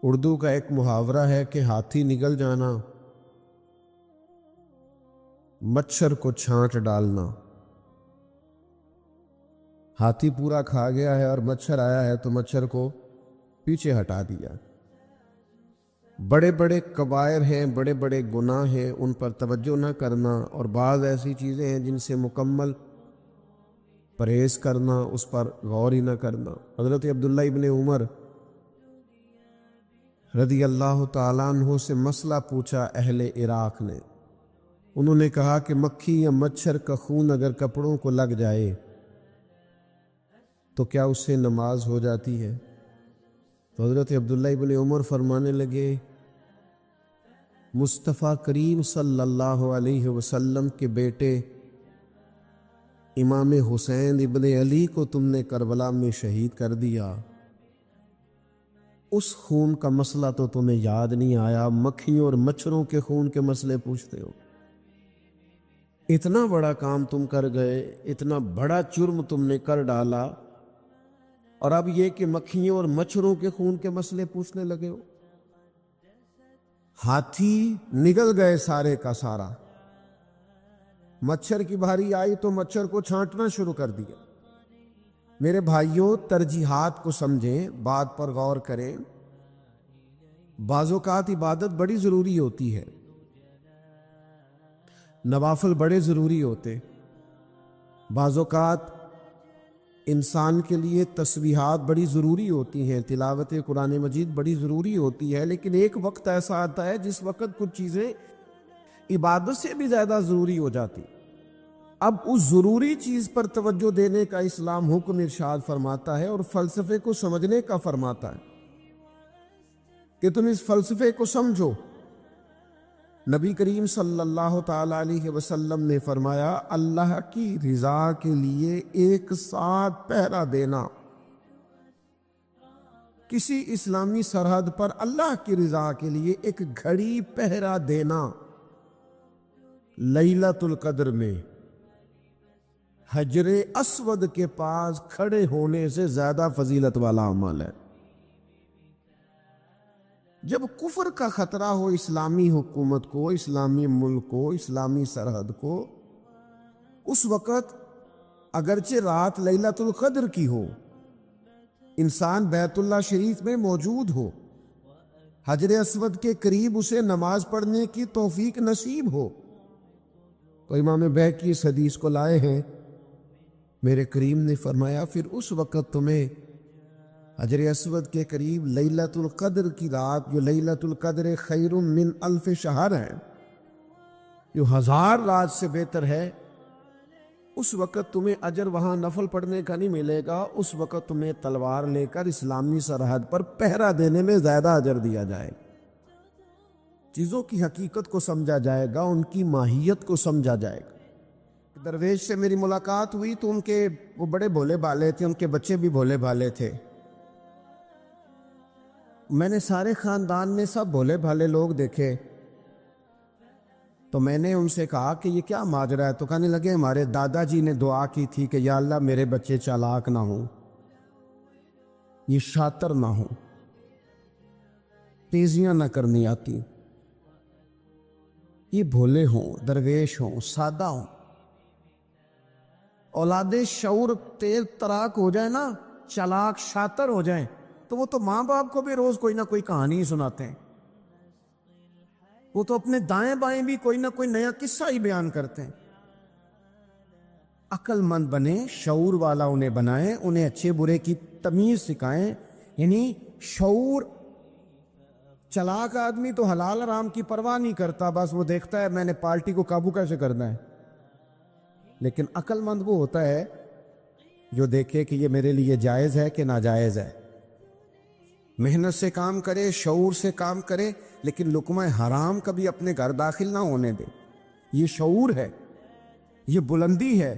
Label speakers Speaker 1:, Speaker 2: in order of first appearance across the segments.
Speaker 1: اردو کا ایک محاورہ ہے کہ ہاتھی نگل جانا، مچھر کو چھانٹ ڈالنا۔ ہاتھی پورا کھا گیا ہے اور مچھر آیا ہے تو مچھر کو پیچھے ہٹا دیا۔ بڑے بڑے کبائر ہیں، بڑے بڑے گناہ ہیں، ان پر توجہ نہ کرنا، اور بعض ایسی چیزیں ہیں جن سے مکمل پرہیز کرنا، اس پر غور ہی نہ کرنا۔ حضرت عبداللہ ابن عمر رضی اللہ تعالیٰ عنہ سے مسئلہ پوچھا اہل عراق نے۔ انہوں نے کہا کہ مکھی یا مچھر کا خون اگر کپڑوں کو لگ جائے تو کیا اس سے نماز ہو جاتی ہے؟ تو حضرت عبداللہ ابن عمر فرمانے لگے، مصطفیٰ کریم صلی اللہ علیہ وسلم کے بیٹے امام حسین ابن علی کو تم نے کربلا میں شہید کر دیا، اس خون کا مسئلہ تو تمہیں یاد نہیں آیا، مکھیوں اور مچھروں کے خون کے مسئلے پوچھتے ہو۔ اتنا بڑا کام تم کر گئے، اتنا بڑا جرم تم نے کر ڈالا، اور اب یہ کہ مکھیوں اور مچھروں کے خون کے مسئلے پوچھنے لگے ہو۔ ہاتھی نگل گئے سارے کا سارا، مچھر کی باری آئی تو مچھر کو چھانٹنا شروع کر دیا۔ میرے بھائیوں، ترجیحات کو سمجھیں، بات پر غور کریں۔ بعض اوقات عبادت بڑی ضروری ہوتی ہے، نوافل بڑے ضروری ہوتے، بعض اوقات انسان کے لیے تسبیحات بڑی ضروری ہوتی ہیں، تلاوت قرآن مجید بڑی ضروری ہوتی ہے، لیکن ایک وقت ایسا آتا ہے جس وقت کچھ چیزیں عبادت سے بھی زیادہ ضروری ہو جاتی۔ اب اس ضروری چیز پر توجہ دینے کا اسلام حکم ارشاد فرماتا ہے، اور فلسفے کو سمجھنے کا فرماتا ہے کہ تم اس فلسفے کو سمجھو۔ نبی کریم صلی اللہ تعالی علیہ وسلم نے فرمایا، اللہ کی رضا کے لیے ایک ساتھ پہرا دینا، کسی اسلامی سرحد پر اللہ کی رضا کے لیے ایک گھڑی پہرا دینا لیلۃ القدر میں حجر اسود کے پاس کھڑے ہونے سے زیادہ فضیلت والا عمل ہے۔ جب کفر کا خطرہ ہو اسلامی حکومت کو، اسلامی ملک کو، اسلامی سرحد کو، اس وقت اگرچہ رات لیلۃ القدر کی ہو، انسان بیت اللہ شریف میں موجود ہو، حجر اسود کے قریب اسے نماز پڑھنے کی توفیق نصیب ہو، تو امام بہقی اس حدیث کو لائے ہیں، میرے کریم نے فرمایا پھر اس وقت تمہیں حجر اسود کے قریب لیلۃ القدر کی رات، جو لیلۃ القدر خیر من الف شہر ہے، جو 1000 رات سے بہتر ہے، اس وقت تمہیں اجر وہاں نفل پڑھنے کا نہیں ملے گا، اس وقت تمہیں تلوار لے کر اسلامی سرحد پر پہرا دینے میں زیادہ اجر دیا جائے گا۔ چیزوں کی حقیقت کو سمجھا جائے گا، ان کی ماہیت کو سمجھا جائے گا۔ درویش سے میری ملاقات ہوئی تو وہ بڑے بھولے بھالے تھے، ان کے بچے بھی بھولے بھالے تھے۔ میں نے سارے خاندان میں سب بھولے بھالے لوگ دیکھے، تو میں نے ان سے کہا کہ یہ کیا ماجرا ہے؟ تو کہنے لگے ہمارے دادا جی نے دعا کی تھی کہ یا اللہ میرے بچے چالاک نہ ہوں، یہ شاطر نہ ہوں، تیزیاں نہ کرنی آتی، یہ بھولے ہوں، درویش ہوں، سادہ ہوں۔ اولاد شعور تیز تراک ہو جائے نا، چالاک شاطر ہو جائیں، تو وہ تو ماں باپ کو بھی روز کوئی نہ کوئی کہانی سناتے ہیں، وہ تو اپنے دائیں بائیں بھی کوئی نہ کوئی نیا قصہ ہی بیان کرتے ہیں۔ عقل مند بنے، شعور والا انہیں بنائیں، انہیں اچھے برے کی تمیز سکھائیں، یعنی شعور۔ چلاک آدمی تو حلال حرام کی پرواہ نہیں کرتا، بس وہ دیکھتا ہے میں نے پارٹی کو قابو کیسے کرنا ہے، لیکن عقل مند وہ ہوتا ہے جو دیکھے کہ یہ میرے لیے جائز ہے کہ ناجائز ہے، محنت سے کام کرے، شعور سے کام کرے، لیکن لقمہ حرام کبھی اپنے گھر داخل نہ ہونے دے۔ یہ شعور ہے، یہ بلندی ہے،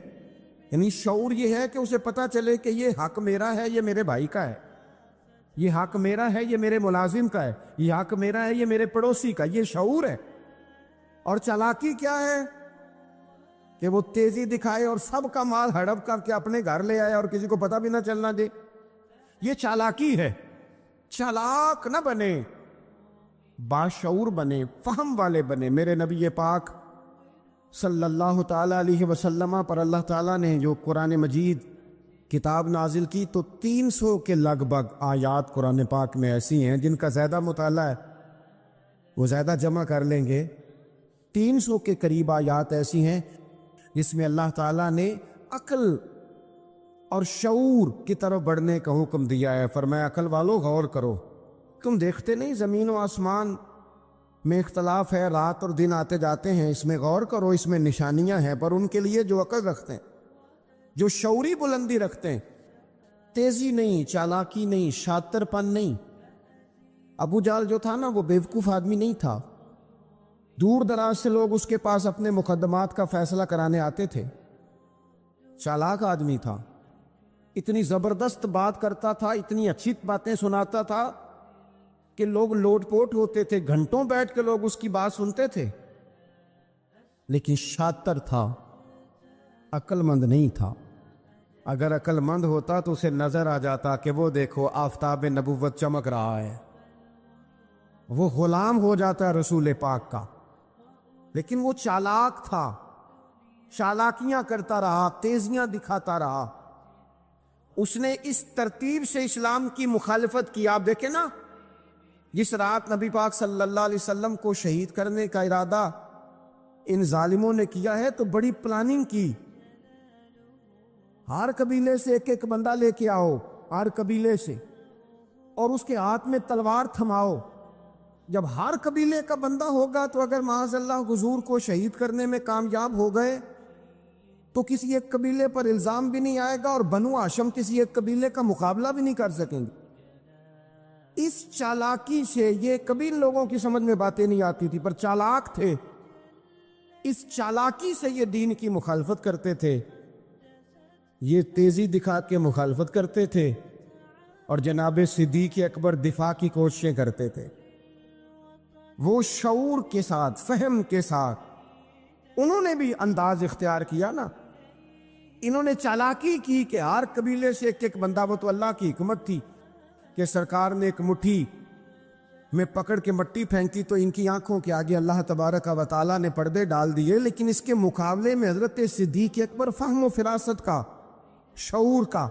Speaker 1: یعنی شعور یہ ہے کہ اسے پتہ چلے کہ یہ حق میرا ہے، یہ میرے بھائی کا ہے، یہ حق میرا ہے، یہ میرے ملازم کا ہے، یہ حق میرا ہے، یہ میرے پڑوسی کا، یہ شعور ہے۔ اور چالاکی کیا ہے کہ وہ تیزی دکھائے اور سب کا مال ہڑپ کر کے اپنے گھر لے آئے اور کسی کو پتہ بھی نہ چلنا دے، یہ چالاکی ہے۔ چالاک نہ بنے، باشعور بنے، فہم والے بنے۔ میرے نبی پاک صلی اللہ تعالیٰ علیہ وسلم پر اللہ تعالیٰ نے جو قرآن مجید کتاب نازل کی تو 300 کے لگ بھگ آیات قرآن پاک میں ایسی ہیں جن کا زیادہ مطالعہ ہے وہ زیادہ جمع کر لیں گے۔ 300 کے قریب آیات ایسی ہیں جس میں اللہ تعالیٰ نے عقل اور شعور کی طرف بڑھنے کا حکم دیا ہے۔ فرمایا عقل والو غور کرو، تم دیکھتے نہیں زمین و آسمان میں اختلاف ہے، رات اور دن آتے جاتے ہیں، اس میں غور کرو، اس میں نشانیاں ہیں، پر ان کے لیے جو عقل رکھتے ہیں، جو شعوری بلندی رکھتے ہیں، تیزی نہیں، چالاکی نہیں، شاطر پن نہیں۔ ابو جہل جو تھا نا وہ بیوقوف آدمی نہیں تھا، دور دراز سے لوگ اس کے پاس اپنے مقدمات کا فیصلہ کرانے آتے تھے، چالاک آدمی تھا، اتنی زبردست بات کرتا تھا، اتنی اچھی باتیں سناتا تھا کہ لوگ لوٹ پوٹ ہوتے تھے، گھنٹوں بیٹھ کے لوگ اس کی بات سنتے تھے، لیکن شاطر تھا، عقل مند نہیں تھا۔ اگر عقل مند ہوتا تو اسے نظر آ جاتا کہ وہ دیکھو آفتاب نبوت چمک رہا ہے، وہ غلام ہو جاتا رسول پاک کا، لیکن وہ چالاک تھا، چالاکیاں کرتا رہا، تیزیاں دکھاتا رہا، اس نے اس ترتیب سے اسلام کی مخالفت کی۔ آپ دیکھیں نا، جس رات نبی پاک صلی اللہ علیہ وسلم کو شہید کرنے کا ارادہ ان ظالموں نے کیا ہے تو بڑی پلاننگ کی، ہر قبیلے سے ایک ایک بندہ لے کے آؤ، ہر قبیلے سے، اور اس کے ہاتھ میں تلوار تھماؤ۔ جب ہر قبیلے کا بندہ ہوگا تو اگر معاذ اللہ حضور کو شہید کرنے میں کامیاب ہو گئے تو کسی ایک قبیلے پر الزام بھی نہیں آئے گا اور بنو ہاشم کسی ایک قبیلے کا مقابلہ بھی نہیں کر سکیں گے۔ اس چالاکی سے، یہ کبھی لوگوں کی سمجھ میں باتیں نہیں آتی تھی پر چالاک تھے، اس چالاکی سے یہ دین کی مخالفت کرتے تھے، یہ تیزی دکھا کے مخالفت کرتے تھے، اور جناب صدیق اکبر دفاع کی کوششیں کرتے تھے۔ وہ شعور کے ساتھ، فہم کے ساتھ انہوں نے بھی انداز اختیار کیا نا، انہوں نے چالاکی کی کہ ہر قبیلے سے ایک ایک بندہ، وہ تو اللہ کی حکمت تھی کہ سرکار نے ایک مٹھی میں پکڑ کے مٹی پھینکی تو ان کی آنکھوں کے آگے اللہ تبارک و تعالیٰ نے پردے ڈال دیے، لیکن اس کے مقابلے میں حضرت صدیق اکبر فہم و فراست کا، شعور کا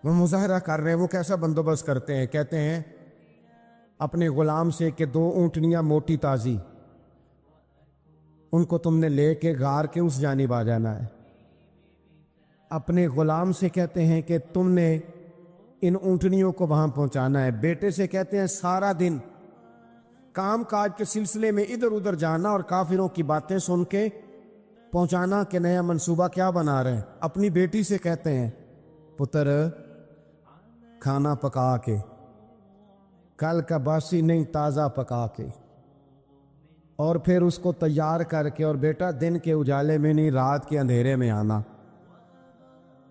Speaker 1: وہ مظاہرہ کر رہے ہیں۔ وہ کیسا بندوبست کرتے ہیں، کہتے ہیں اپنے غلام سے کہ 2 اونٹنیاں موٹی تازی، ان کو تم نے لے کے غار کے اس جانب آ جانا ہے۔ اپنے غلام سے کہتے ہیں کہ تم نے ان اونٹنیوں کو وہاں پہنچانا ہے۔ بیٹے سے کہتے ہیں سارا دن کام کاج کے سلسلے میں ادھر ادھر جانا اور کافروں کی باتیں سن کے پہنچانا کہ نیا منصوبہ کیا بنا رہے ہیں۔ اپنی بیٹی سے کہتے ہیں پتر کھانا پکا کے، کل کا باسی نہیں تازہ پکا کے، اور پھر اس کو تیار کر کے، اور بیٹا دن کے اجالے میں نہیں رات کے اندھیرے میں آنا۔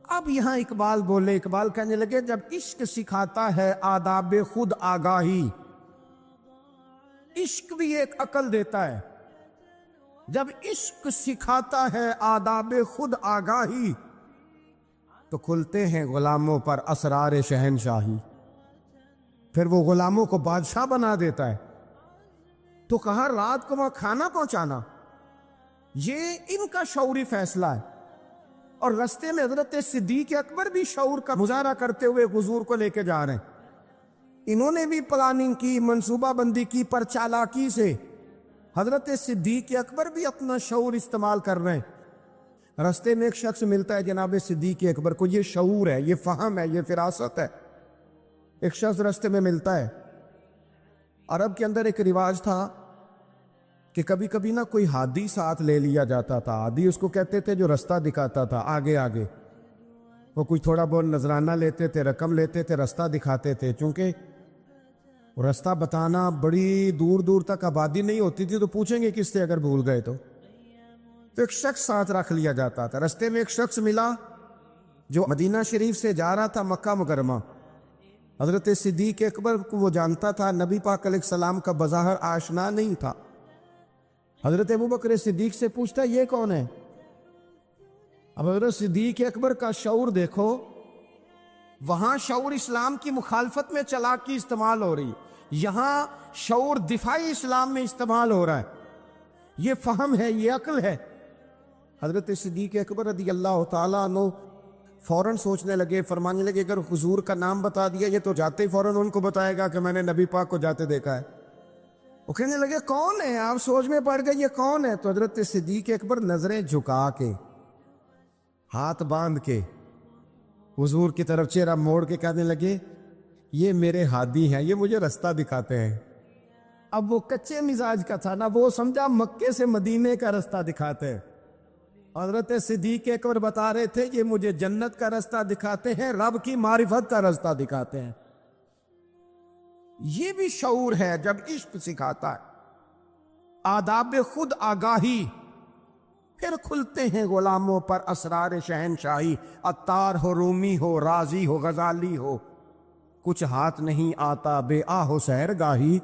Speaker 1: اب یہاں اقبال بولے، اقبال کہنے لگے جب عشق سکھاتا ہے آداب خود آگاہی، عشق بھی ایک عقل دیتا ہے، جب عشق سکھاتا ہے آداب خود آگاہی تو کھلتے ہیں غلاموں پر اسرار شہنشاہی، پھر وہ غلاموں کو بادشاہ بنا دیتا ہے۔ تو کہا رات کو وہاں کھانا پہنچانا، یہ ان کا شعوری فیصلہ ہے، اور رستے میں حضرت صدیق اکبر بھی شعور کا مظاہرہ کرتے ہوئے حضور کو لے کے جا رہے ہیں۔ انہوں نے بھی پلاننگ کی، منصوبہ بندی کی، پر چالاکی سے حضرت صدیق اکبر بھی اپنا شعور استعمال کر رہے ہیں۔ رستے میں ایک شخص ملتا ہے جناب صدیق اکبر کو، یہ شعور ہے، یہ فہم ہے، یہ فراست ہے۔ ایک شخص رستے میں ملتا ہے، عرب کے اندر ایک رواج تھا کہ کبھی کبھی نا کوئی ہادی ساتھ لے لیا جاتا تھا۔ ہادی اس کو کہتے تھے جو رستہ دکھاتا تھا آگے آگے، وہ کوئی تھوڑا بہت نذرانہ لیتے تھے، رقم لیتے تھے، رستہ دکھاتے تھے، چونکہ رستہ بتانا بڑی دور دور تک آبادی نہیں ہوتی تھی تو پوچھیں گے کس سے اگر بھول گئے تو ایک شخص ساتھ رکھ لیا جاتا تھا۔ رستے میں ایک شخص ملا جو مدینہ شریف سے جا رہا تھا مکہ مکرمہ۔ حضرت صدیق اکبر کو وہ جانتا تھا، نبی پاک علیہ السلام کا بظاہر آشنا نہیں تھا۔ حضرت ابوبکر صدیق سے پوچھتا یہ کون ہے؟ اب حضرت صدیق اکبر کا شعور دیکھو، وہاں شعور اسلام کی مخالفت میں چالاکی استعمال ہو رہی، یہاں شعور دفاعی اسلام میں استعمال ہو رہا ہے، یہ فہم ہے، یہ عقل ہے۔ حضرت صدیق اکبر رضی اللہ تعالیٰ عنہ فوراً سوچنے لگے، فرمانے لگے اگر حضور کا نام بتا دیا یہ تو جاتے ہی فوراً ان کو بتائے گا کہ میں نے نبی پاک کو جاتے دیکھا ہے۔ وہ کہنے لگے کون ہے؟ آپ سوچ میں پڑ گئے یہ کون ہے؟ تو حضرت صدیق اکبر نظریں جھکا کے، ہاتھ باندھ کے حضور کی طرف چہرہ موڑ کے کہنے لگے یہ میرے ہادی ہیں، یہ مجھے رستہ دکھاتے ہیں۔ اب وہ کچے مزاج کا تھا نا، وہ سمجھا مکے سے مدینے کا رستہ دکھاتے ہیں۔ حضرت صدیق اکبر بتا رہے تھے یہ مجھے جنت کا رستہ دکھاتے ہیں، رب کی معرفت کا رستہ دکھاتے ہیں۔ یہ بھی شعور ہے جب عشق سکھاتا ہے، آداب خود آگاہی، پھر کھلتے ہیں غلاموں پر اسرار شہنشاہی۔ عطار ہو، رومی ہو، رازی ہو، غزالی ہو، کچھ ہاتھ نہیں آتا بے آہ و سحر گاہی۔